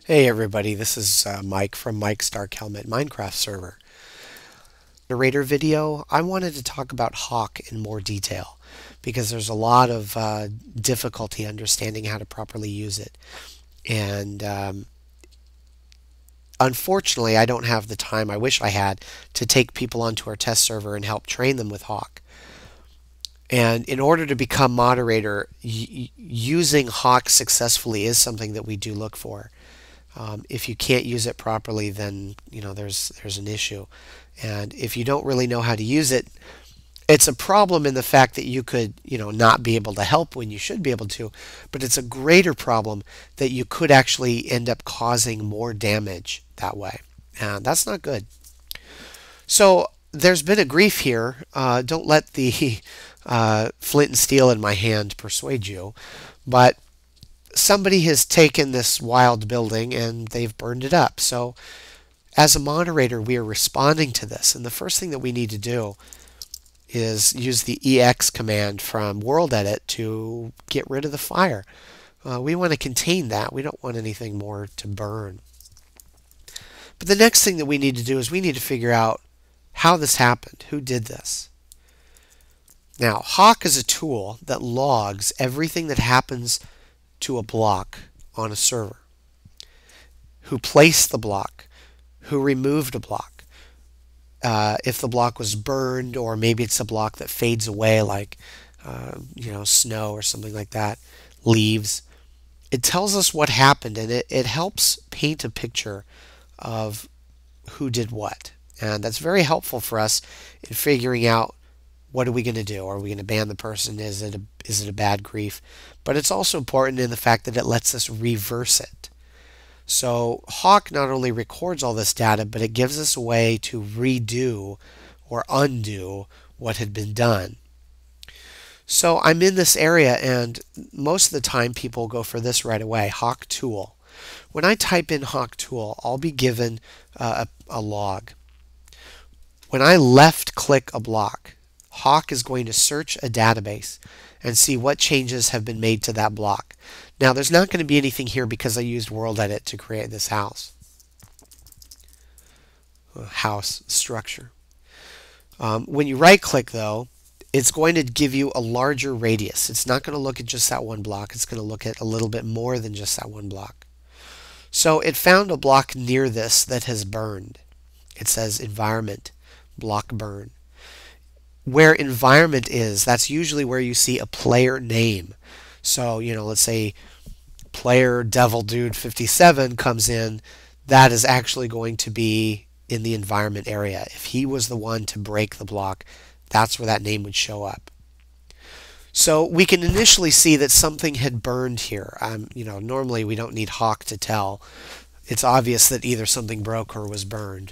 Hey everybody, this is Mike from Mike's Dark Helmet Minecraft server. Narrator video, I wanted to talk about Hawk in more detail because there's a lot of difficulty understanding how to properly use it. And unfortunately, I don't have the time I wish I had to take people onto our test server and help train them with Hawk. And in order to become moderator, using Hawk successfully is something that we do look for. If you can't use it properly, then there's an issue. And if you don't really know how to use it, it's a problem in the fact that you could not be able to help when you should be able to, but it's a greater problem that you could actually end up causing more damage that way, and that's not good. So there's been a grief here. Don't let the flint and steel in my hand persuade you, but somebody has taken this wild building and they've burned it up. So as a moderator, we are responding to this. And the first thing that we need to do is use the EX command from World Edit to get rid of the fire. We want to contain that. We don't want anything more to burn. But the next thing that we need to do is we need to figure out how this happened. Who did this? Now, Hawk is a tool that logs everything that happens to a block on a server. Who placed the block? Who removed a block? If the block was burned, or maybe it's a block that fades away, like snow or something like that, leaves. It tells us what happened, and it helps paint a picture of who did what. And that's very helpful for us in figuring out what are we going to do. Are we going to ban the person? Is it a bad grief? But it's also important in the fact that it lets us reverse it. So Hawk not only records all this data, but it gives us a way to redo or undo what had been done. So I'm in this area, and most of the time people go for this right away, Hawk tool. When I type in Hawk tool, I'll be given a log. When I left click a block, Hawk is going to search a database and see what changes have been made to that block. Now, there's not going to be anything here because I used World Edit to create this house structure. When you right click, though, it's going to give you a larger radius. It's not going to look at just that one block. It's going to look at a little bit more than just that one block. So it found a block near this that has burned. It says environment, block burn. Where environment is, that's usually where you see a player name. So, let's say player Devil Dude 57 comes in, that is actually going to be in the environment area. If he was the one to break the block, that's where that name would show up. So we can initially see that something had burned here. Normally we don't need Hawk to tell. It's obvious that either something broke or was burned.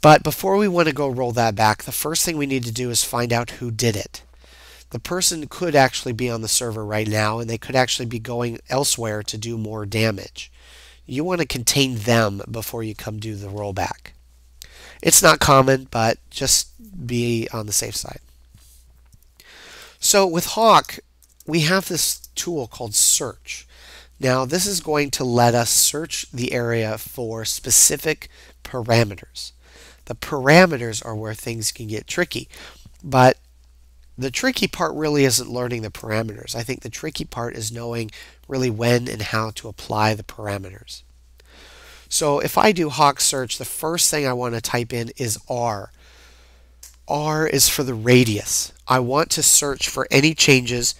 But before we want to go roll that back, the first thing we need to do is find out who did it. The person could actually be on the server right now, and they could actually be going elsewhere to do more damage. You want to contain them before you come do the rollback. It's not common, but just be on the safe side. So with Hawk, we have this tool called search. Now this is going to let us search the area for specific parameters. The parameters are where things can get tricky, but the tricky part really isn't learning the parameters. I think the tricky part is knowing really when and how to apply the parameters. So if I do Hawk search, the first thing I want to type in is R. R is for the radius. I want to search for any changes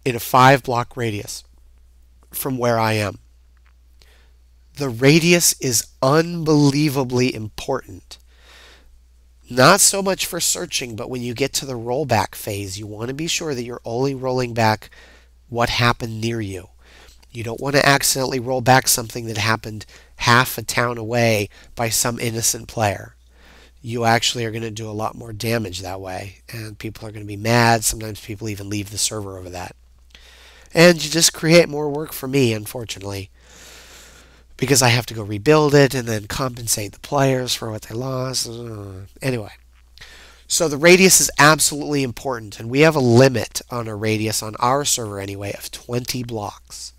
in a 5-block radius from where I am. The radius is unbelievably important. Not so much for searching, but when you get to the rollback phase, you want to be sure that you're only rolling back what happened near you. You don't want to accidentally roll back something that happened half a town away by some innocent player. You actually are going to do a lot more damage that way, and people are going to be mad. Sometimes people even leave the server over that. And you just create more work for me, unfortunately, because I have to go rebuild it and then compensate the players for what they lost. Anyway, so the radius is absolutely important, and we have a limit on a radius on our server anyway of 20 blocks.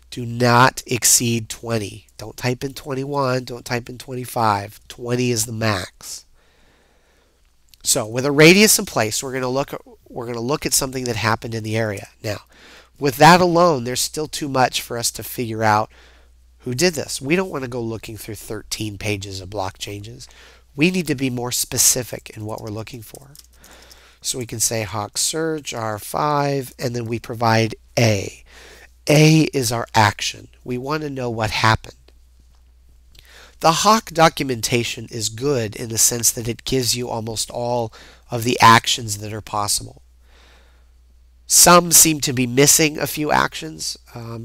Do not exceed 20. Don't type in 21. Don't type in 25. 20 is the max. So with a radius in place, we're going to look at something that happened in the area. Now, with that alone, there's still too much for us to figure out who did this. We don't want to go looking through 13 pages of block changes. We need to be more specific in what we're looking for. So we can say Hawk search R5, and then we provide A. A is our action. We want to know what happened. The Hawk documentation is good in the sense that it gives you almost all of the actions that are possible. Some seem to be missing a few actions,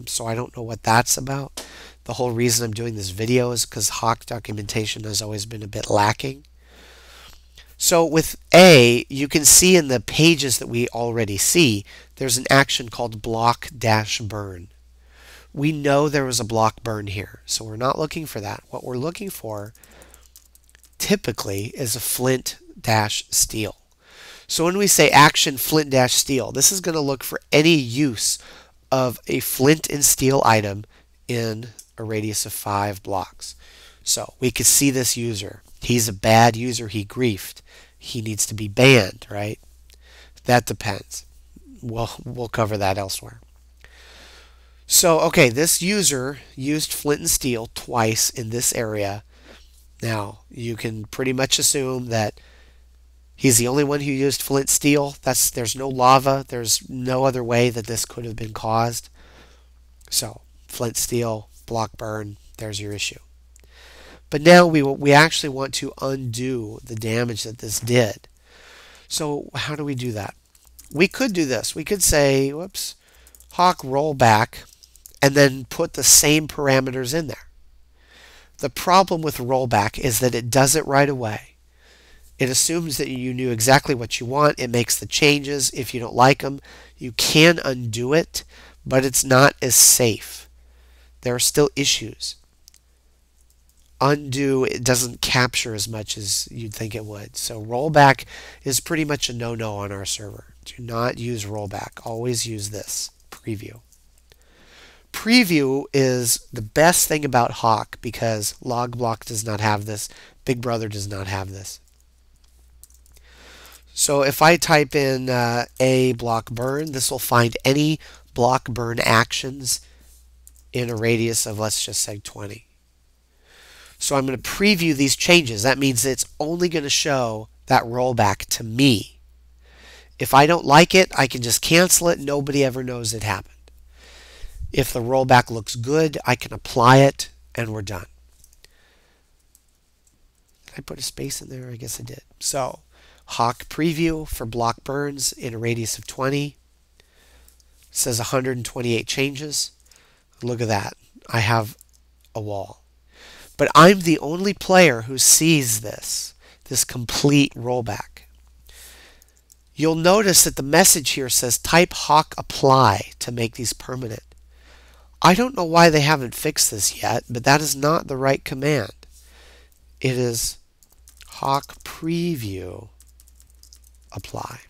so I don't know what that's about. The whole reason I'm doing this video is because Hawk documentation has always been a bit lacking. So with A, you can see in the pages that we already see, there's an action called block-burn. We know there was a block burn here, so we're not looking for that. What we're looking for typically is a flint-steel. So when we say action flint-steel, this is going to look for any use of a flint and steel item in a radius of 5 blocks. So we could see this user. He's a bad user. He griefed. He needs to be banned, right? That depends. We'll cover that elsewhere. So, okay, this user used flint and steel twice in this area. Now, you can pretty much assume that he's the only one who used flint steel. There's no lava. There's no other way that this could have been caused. So, flint steel, block burn, there's your issue. But now we actually want to undo the damage that this did. So, how do we do that? We could do this. We could say, whoops, Hawk rollback, and then put the same parameters in there. The problem with rollback is that it does it right away. It assumes that you knew exactly what you want. It makes the changes. If you don't like them, you can undo it, but it's not as safe. There are still issues. Undo, it doesn't capture as much as you'd think it would. So rollback is pretty much a no-no on our server. Do not use rollback. Always use this, preview. Preview is the best thing about Hawk because Logblock does not have this. Big Brother does not have this. So if I type in a block burn, this will find any block burn actions in a radius of, let's just say, 20. So I'm going to preview these changes. That means it's only going to show that rollback to me. If I don't like it, I can just cancel it. Nobody ever knows it happened. If the rollback looks good, I can apply it, and we're done. Did I put a space in there? I guess I did. So, Hawk preview for block burns in a radius of 20. It says 128 changes. Look at that. I have a wall. But I'm the only player who sees this complete rollback. You'll notice that the message here says type Hawk apply to make these permanent. I don't know why they haven't fixed this yet, but that is not the right command. It is Hawk preview apply.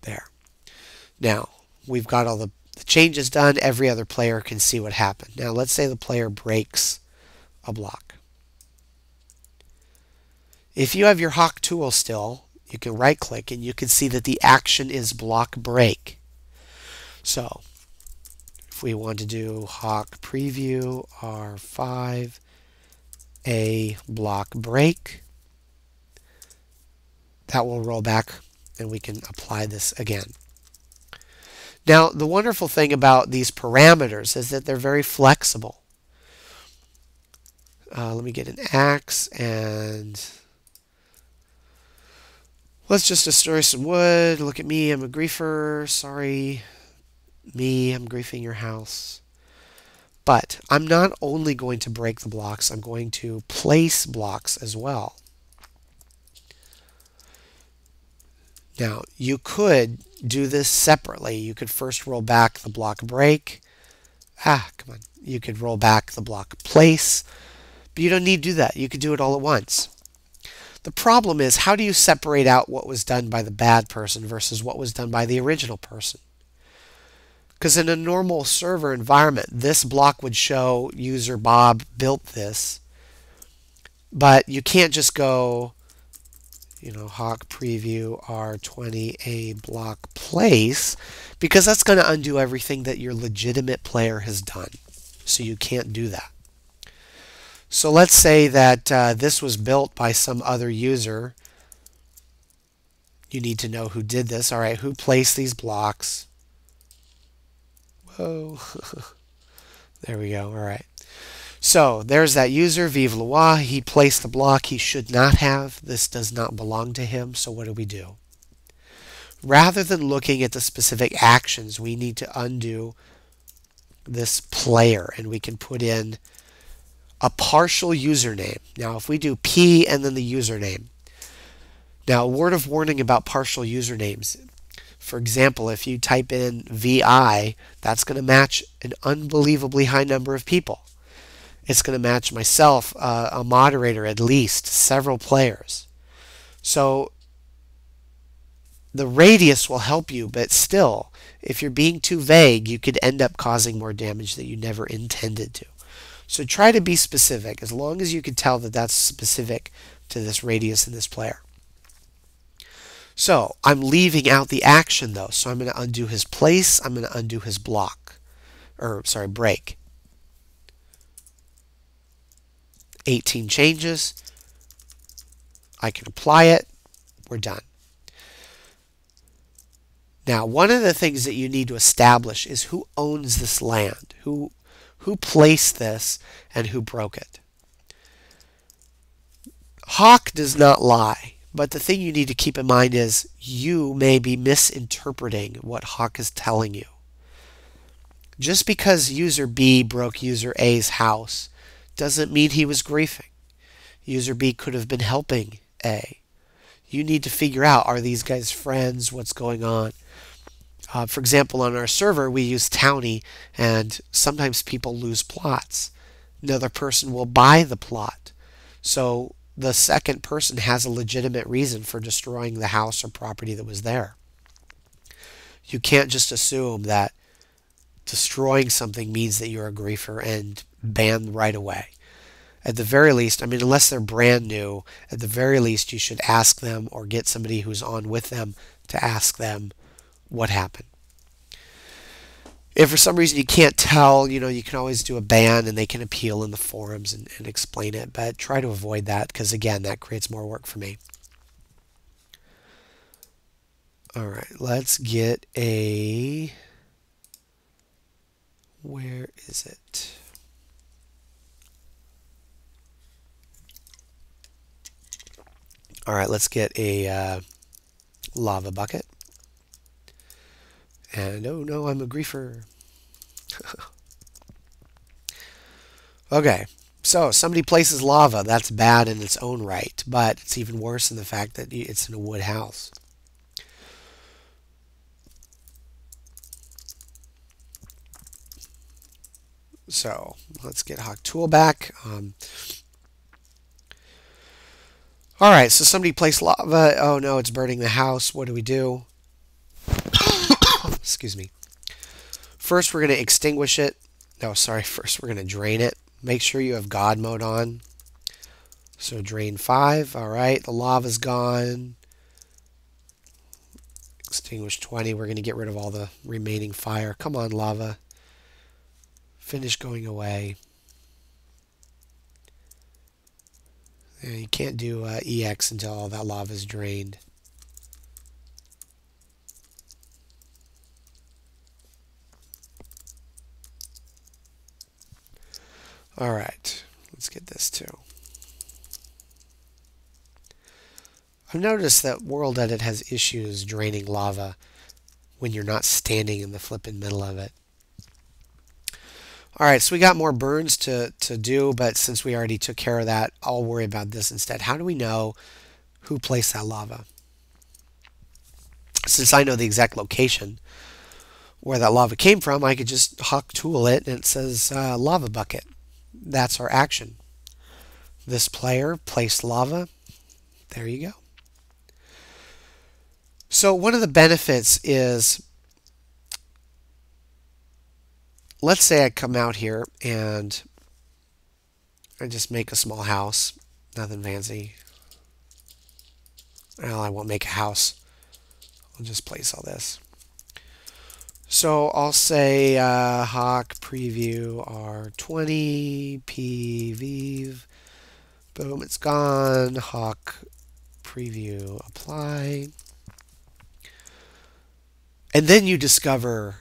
There. Now, we've got all the changes done. Every other player can see what happened. Now, let's say the player breaks a block. If you have your Hawk tool still, you can right-click and you can see that the action is block break. So, if we want to do Hawk preview R5 a block break, that will roll back and we can apply this again. Now, the wonderful thing about these parameters is that they're very flexible. Let me get an axe and let's just destroy some wood. Look at me, I'm a griefer. Sorry, me, I'm griefing your house. But I'm not only going to break the blocks, I'm going to place blocks as well. Now, you could do this separately. You could first roll back the block break. Come on. You could roll back the block place. But you don't need to do that. You could do it all at once. The problem is, how do you separate out what was done by the bad person versus what was done by the original person? Because in a normal server environment, this block would show user Bob built this, but you can't just go, Hawk preview R20A block place, because that's going to undo everything that your legitimate player has done. So you can't do that. So let's say that this was built by some other user. You need to know who did this. All right, who placed these blocks? Whoa. There we go. All right. So there's that user, Vive le Roi. He placed the block he should not have. This does not belong to him. So what do? Rather than looking at the specific actions, we need to undo this player, and we can put in a partial username. Now, if we do P and then the username. Now, a word of warning about partial usernames. For example, if you type in VI, that's going to match an unbelievably high number of people. It's going to match myself, a moderator, at least several players. So the radius will help you, but still, if you're being too vague, you could end up causing more damage that you never intended to. So try to be specific, as long as you can tell that that's specific to this radius and this player. So I'm leaving out the action though, so I'm going to undo his place, I'm going to undo his block, break. 18 changes, I can apply it, we're done. Now, one of the things that you need to establish is who owns this land, who placed this, and who broke it. Hawk does not lie, but the thing you need to keep in mind is you may be misinterpreting what Hawk is telling you. Just because user B broke user A's house doesn't mean he was griefing. User B could have been helping A. You need to figure out, are these guys friends? What's going on? For example, on our server, we use Townie, and sometimes people lose plots. Another person will buy the plot. So the second person has a legitimate reason for destroying the house or property that was there. You can't just assume that destroying something means that you're a griefer and ban right away. At the very least, I mean, unless they're brand new, at the very least you should ask them or get somebody who's on with them to ask them what happened. If for some reason you can't tell, you can always do a ban and they can appeal in the forums and explain it, but try to avoid that because, again, that creates more work for me. All right, let's get a... Where is it? All right, let's get a lava bucket. And oh no, I'm a griefer. Okay, so somebody places lava. That's bad in its own right, but it's even worse in the fact that it's in a wood house. So let's get Hawk Tool back. All right, so somebody placed lava. Oh no, it's burning the house. What do? Excuse me. First, we're going to extinguish it. No, sorry. First, we're going to drain it. Make sure you have God mode on. So drain 5. All right, the lava's gone. Extinguish 20. We're going to get rid of all the remaining fire. Come on, lava. Finish going away. Yeah, you can't do EX until all that lava is drained. All right, let's get this too. I've noticed that World Edit has issues draining lava when you're not standing in the flippin' middle of it. All right, so we got more burns to do, but since we already took care of that, I'll worry about this instead. How do we know who placed that lava? Since I know the exact location where that lava came from, I could just Hawk Tool it, and it says lava bucket. That's our action. This player placed lava. There you go. So one of the benefits is let's say I come out here and I just make a small house. Nothing fancy. Well, I won't make a house. I'll just place all this. So I'll say Hawk preview R20 pviv. Boom, it's gone. Hawk preview apply. And then you discover,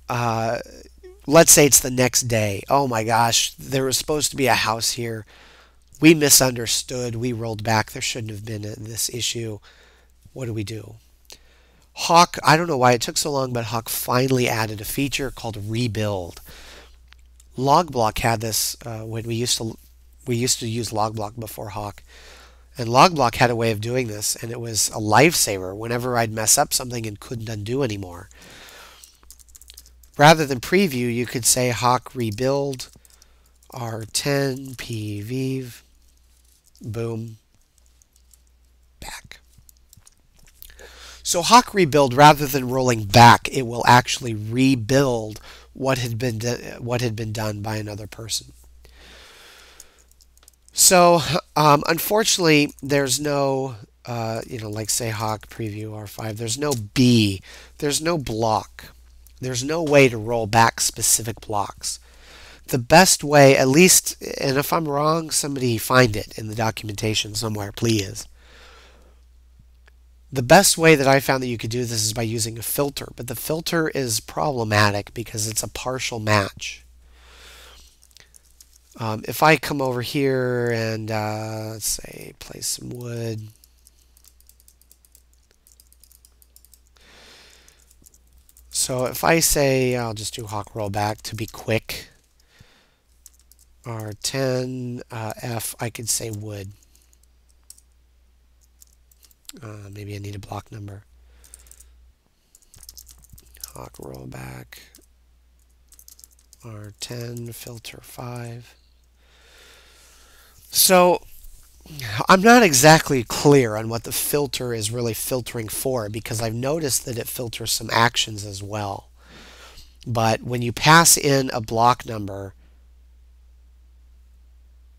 let's say it's the next day. Oh my gosh, there was supposed to be a house here. We misunderstood. We rolled back. There shouldn't have been this issue. What do we do? Hawk, I don't know why it took so long, but Hawk finally added a feature called rebuild. Logblock had this when we used to use Logblock before Hawk. And Logblock had a way of doing this, and it was a lifesaver whenever I'd mess up something and couldn't undo anymore. Rather than preview, you could say Hawk rebuild R10 pviv, boom, back. So Hawk rebuild, rather than rolling back, it will actually rebuild what had been done by another person. So, unfortunately, there's no, like say Hawk preview R5, there's no B, there's no block. There's no way to roll back specific blocks. The best way, at least, and if I'm wrong, somebody find it in the documentation somewhere, please. The best way that I found that you could do this is by using a filter, but the filter is problematic because it's a partial match. If I come over here and let's say place some wood, so if I say I'll just do Hawk rollback to be quick, R10 F, I could say wood. Maybe I need a block number. Hawk rollback R10 filter 5. So I'm not exactly clear on what the filter is really filtering for, because I've noticed that it filters some actions as well. But when you pass in a block number,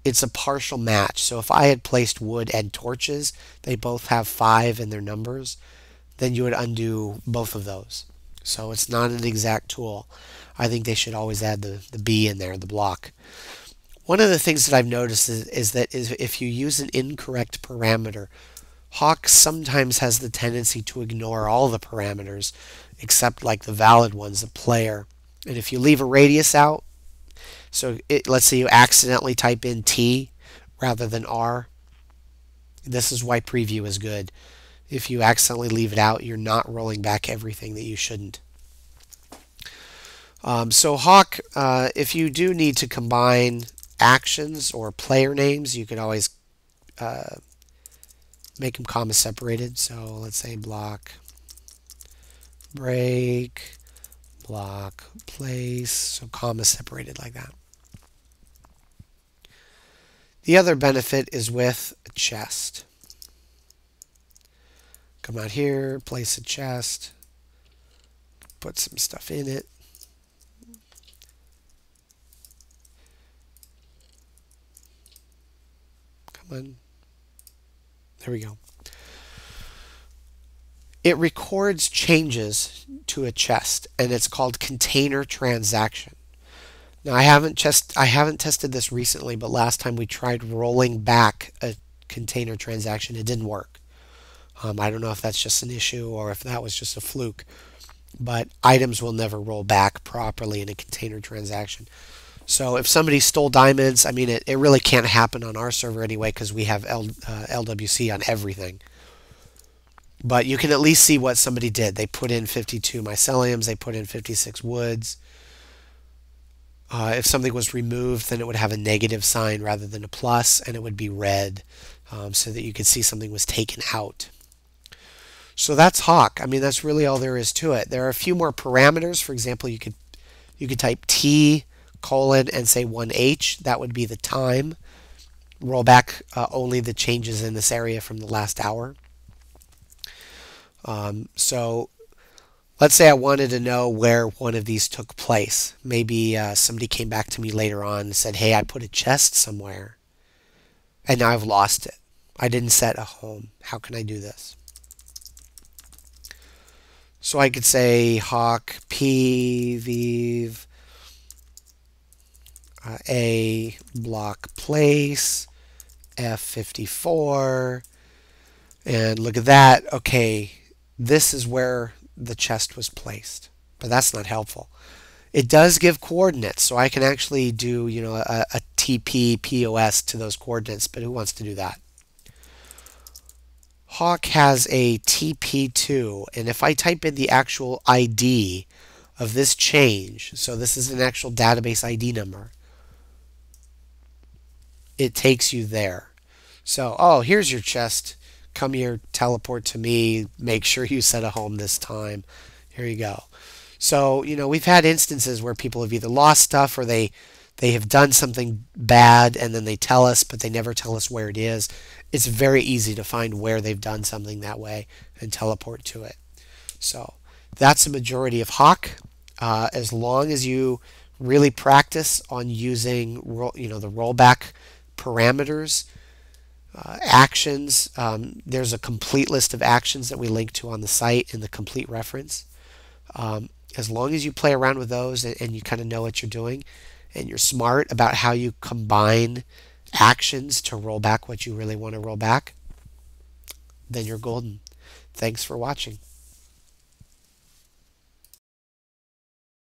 it's a partial match. So if I had placed wood and torches, they both have 5 in their numbers, then you would undo both of those. So it's not an exact tool. I think they should always add the B in there, the block. One of the things that I've noticed is that if you use an incorrect parameter, Hawk sometimes has the tendency to ignore all the parameters except like the valid ones, the player. And if you leave a radius out, so let's say you accidentally type in T rather than R, this is why preview is good. If you accidentally leave it out, you're not rolling back everything that you shouldn't. So Hawk, if you do need to combine actions or player names, you can always make them comma separated. So let's say block break, block place, so comma separated like that. The other benefit is with a chest. Come out here, place a chest, put some stuff in it. Come on. There we go. It records changes to a chest, and it's called container transaction. Now I haven't tested this recently, but last time we tried rolling back a container transaction, it didn't work. I don't know if that's just an issue or if that was just a fluke, but items will never roll back properly in a container transaction. So if somebody stole diamonds, I mean, it really can't happen on our server anyway because we have LWC on everything. But you can at least see what somebody did. They put in 52 myceliums, they put in 56 woods. If something was removed, then it would have a negative sign rather than a plus, and it would be red, so that you could see something was taken out. So that's Hawk. I mean, that's really all there is to it. There are a few more parameters. For example, you could type T colon and say 1H. That would be the time. Roll back only the changes in this area from the last hour. So Let's say I wanted to know where one of these took place. Maybe somebody came back to me later on and said, hey, I put a chest somewhere and now I've lost it. I didn't set a home. How can I do this? So I could say Hawk P Vive A block place F54, and look at that. Okay, this is where the chest was placed, but that's not helpful. It does give coordinates, so I can actually do, a TP POS to those coordinates, but who wants to do that? Hawk has a TP2, and if I type in the actual ID of this change, so this is an actual database ID number, it takes you there. So, oh, here's your chest. Come here, teleport to me, make sure you set a home this time. Here you go. So, we've had instances where people have either lost stuff or they have done something bad and then they tell us, but they never tell us where it is. It's very easy to find where they've done something that way and teleport to it. So that's the majority of Hawk. As long as you really practice on using the rollback parameters, actions. There's a complete list of actions that we link to on the site in the complete reference. As long as you play around with those and you kind of know what you're doing and you're smart about how you combine actions to roll back what you really want to roll back, then you're golden. Thanks for watching.